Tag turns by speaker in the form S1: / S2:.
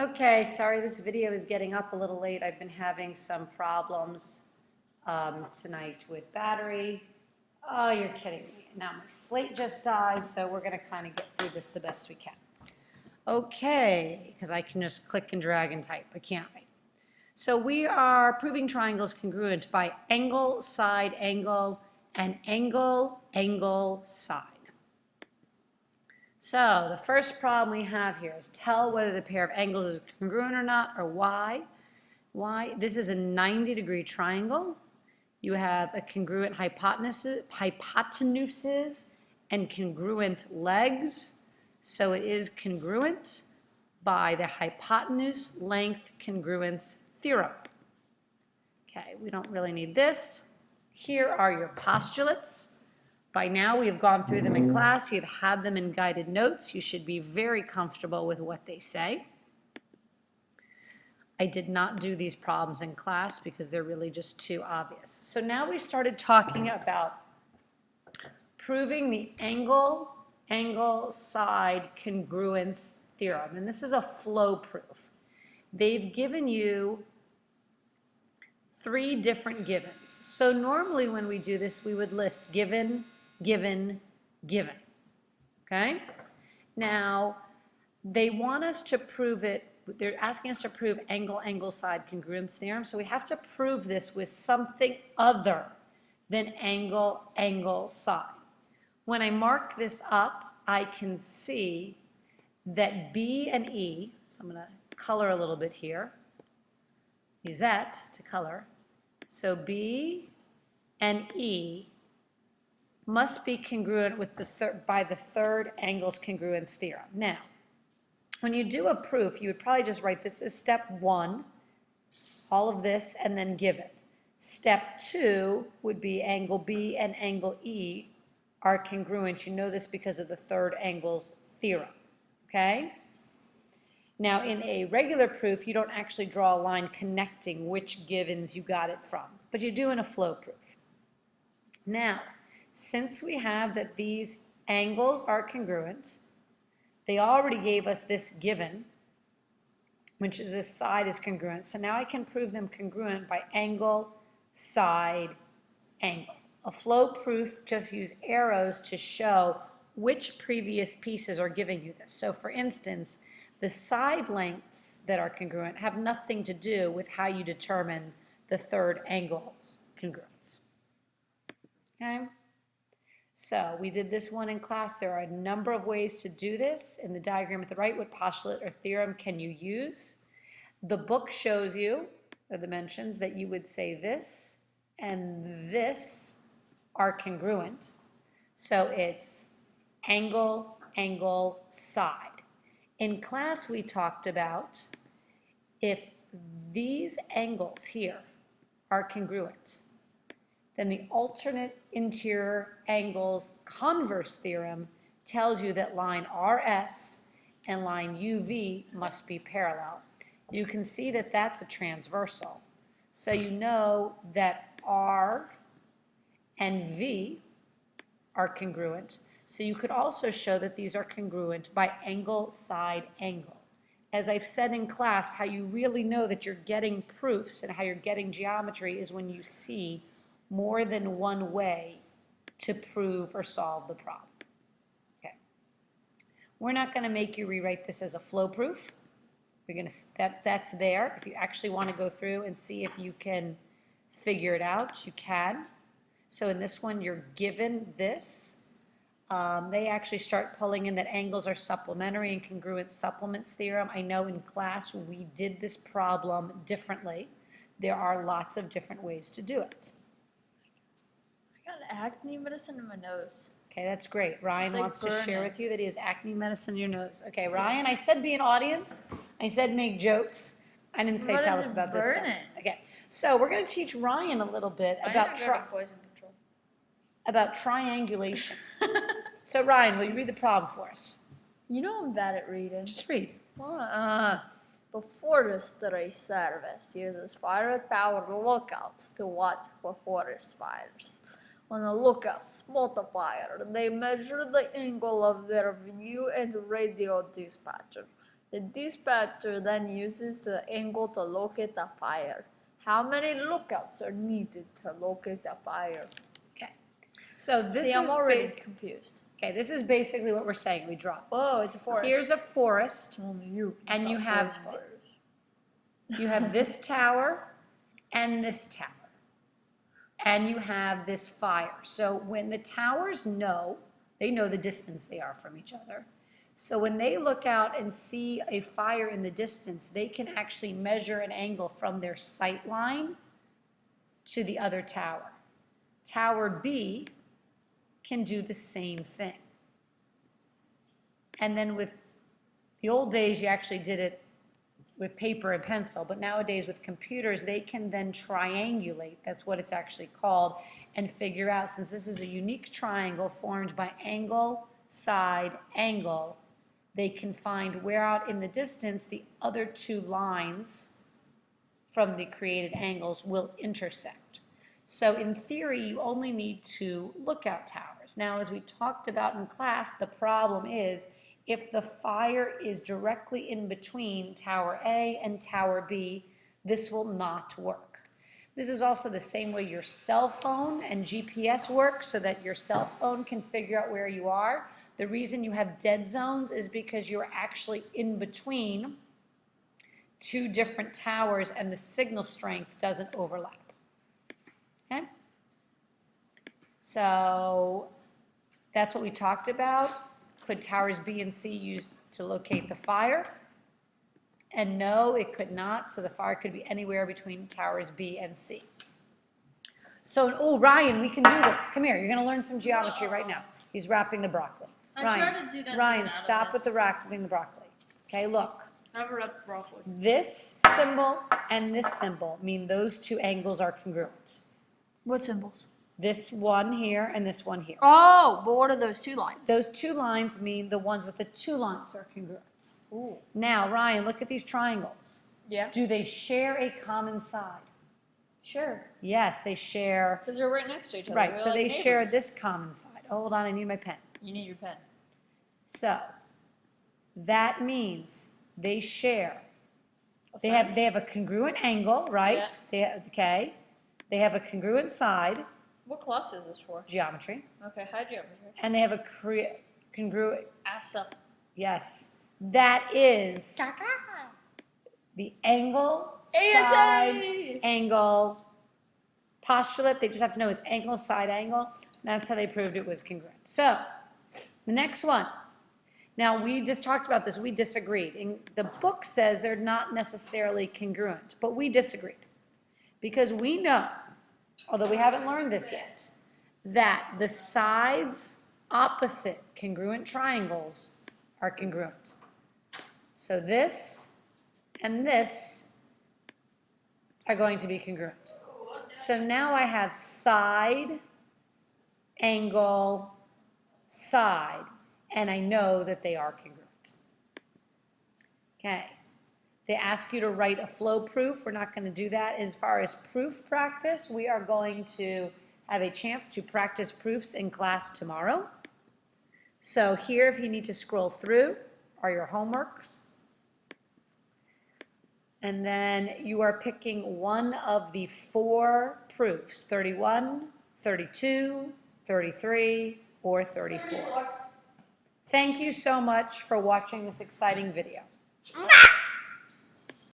S1: Okay, sorry this video is getting up a little late. I've been having some problems tonight with battery. Oh, you're kidding me. Now my slate just died, so we're going to kind of get through this the best we can. Okay, because I can just click and drag and type, but can't I? So we are proving triangles congruent by angle, side, angle, and angle, angle, side. So the first problem we have here is tell whether the pair of angles is congruent or not, or why. Why? This is a 90-degree triangle. You have a congruent hypotenuses and congruent legs. So it is congruent by the hypotenuse length congruence theorem. Okay, we don't really need this. Here are your postulates. By now, we have gone through them in class. You've had them in guided notes. You should be very comfortable with what they say. I did not do these problems in class because they're really just too obvious. So now we started talking about proving the angle, side congruence theorem. And this is a flow proof. They've given you 3 different givens. So normally when we do this, we would list given, given, given. Okay? Now, they want us to prove it. They're asking us to prove angle, side congruence theorem. So we have to prove this with something other than angle, side. When I mark this up, I can see that B and E, so I'm going to color a little bit here. Use that to color. So B and E must be congruent with by the third angles congruence theorem. Now, when you do a proof, you would probably just write this as step 1, all of this, and then given. Step 2 would be angle B and angle E are congruent. You know this because of the third angles theorem. Okay? Now, in a regular proof, you don't actually draw a line connecting which givens you got it from, but you do in a flow proof. Now, since we have that these angles are congruent, they already gave us this given, which is this side is congruent. So now I can prove them congruent by angle, side, angle. A flow proof just use arrows to show which previous pieces are giving you this. So for instance, the side lengths that are congruent have nothing to do with how you determine the third angle's congruence. Okay? So we did this one in class. There are a number of ways to do this. In the diagram at the right, what postulate or theorem can you use? The book shows you the dimensions that you would say this and this are congruent. So it's angle, side. In class, we talked about if these angles here are congruent, then the alternate interior angles converse theorem tells you that line RS and line UV must be parallel. You can see that that's a transversal. So you know that R and V are congruent. So you could also show that these are congruent by angle, side, angle. As I've said in class, how you really know that you're getting proofs and how you're getting geometry is when you see more than one way to prove or solve the problem. Okay. We're not going to make you rewrite this as a flow proof. We're going to that's there. If you actually want to go through and see if you can figure it out, you can. So in this one, you're given this. They actually start pulling in that angles are supplementary and congruent supplements theorem. I know in class we did this problem differently. There are lots of different ways to do it.
S2: I got acne medicine in my nose.
S1: Okay, that's great. Ryan wants to share with you that he has acne medicine in your nose. Okay, Ryan, I said be an audience. I said make jokes. I didn't say tell us about this stuff. Okay, so we're going to teach Ryan a little bit about triangulation. So Ryan, will you read the problem for us?
S2: You know I'm bad at reading.
S1: Just read.
S2: The forest race service uses fire-powered lookouts to watch for forest fires. When the lookouts spot a fire, they measure the angle of their view and radio dispatcher. The dispatcher then uses the angle to locate the fire. How many lookouts are needed to locate the fire?
S1: Okay. So this
S2: See, I'm
S1: is
S2: already confused.
S1: okay, this is basically what we're saying. We draw.
S2: Oh, it's a forest.
S1: Here's a forest,
S2: Only you.
S1: and you have
S2: fires.
S1: this tower and this tower. And you have this fire. So when the towers know, they know the distance they are from each other. So when they look out and see a fire in the distance, they can actually measure an angle from their sight line to the other tower. Tower B can do the same thing. And then with the old days, you actually did it with paper and pencil, but nowadays with computers, they can then triangulate, that's what it's actually called, and figure out, since this is a unique triangle formed by angle, side, angle, they can find where out in the distance the other two lines from the created angles will intersect. So in theory, you only need 2 lookout towers. Now, as we talked about in class, the problem is if the fire is directly in between Tower A and Tower B, this will not work. This is also the same way your cell phone and GPS work, so that your cell phone can figure out where you are. The reason you have dead zones is because you're actually in between 2 different towers and the signal strength doesn't overlap. Okay? So that's what we talked about. Could towers B and C used to locate the fire? And no, it could not. So the fire could be anywhere between towers B and C. So, oh, Ryan, we can do this. Come here. You're going to learn some geometry right now. He's wrapping the broccoli.
S3: I
S1: Ryan,
S3: tried to do that to
S1: Ryan,
S3: get out of
S1: stop with
S3: this.
S1: the wrapping the broccoli. Okay, look.
S3: Never read broccoli.
S1: This symbol and this symbol mean those 2 angles are congruent.
S2: What symbols?
S1: This one here and this one here.
S2: Oh, but what are those 2 lines?
S1: Those 2 lines mean the ones with the 2 lines are congruent.
S2: Ooh.
S1: Now, Ryan, look at these triangles.
S2: Yeah.
S1: Do they share a common side?
S2: Sure.
S1: Yes, they share.
S3: Because they're right next to each other.
S1: Right,
S3: They're
S1: so
S3: like
S1: they share
S3: neighbors.
S1: this common side. Oh, hold on, I need my pen.
S3: You need your pen.
S1: So that means they share.
S3: A
S1: They
S3: fence.
S1: have a congruent angle, right? Okay. They have a congruent side,
S3: What class is this for?
S1: geometry,
S3: Okay, high geometry.
S1: and they have a congruent.
S3: Ass up.
S1: Yes, that is the angle, side,
S3: ASA!
S1: angle, postulate. They just have to know it's angle, side, angle. That's how they proved it was congruent. So, the next one. Now, we just talked about this. We disagreed. And the book says they're not necessarily congruent, but we disagreed. Because we know, although we haven't learned this yet, that the sides opposite congruent triangles are congruent. So this and this are going to be congruent. So now I have side, angle, side, and I know that they are congruent. Okay. They ask you to write a flow proof. We're not going to do that. As far as proof practice, we are going to have a chance to practice proofs in class tomorrow. So here, if you need to scroll through, are your homeworks. And then you are picking one of the 4 proofs, 31, 32, 33, or 34. Thank you so much for watching this exciting video.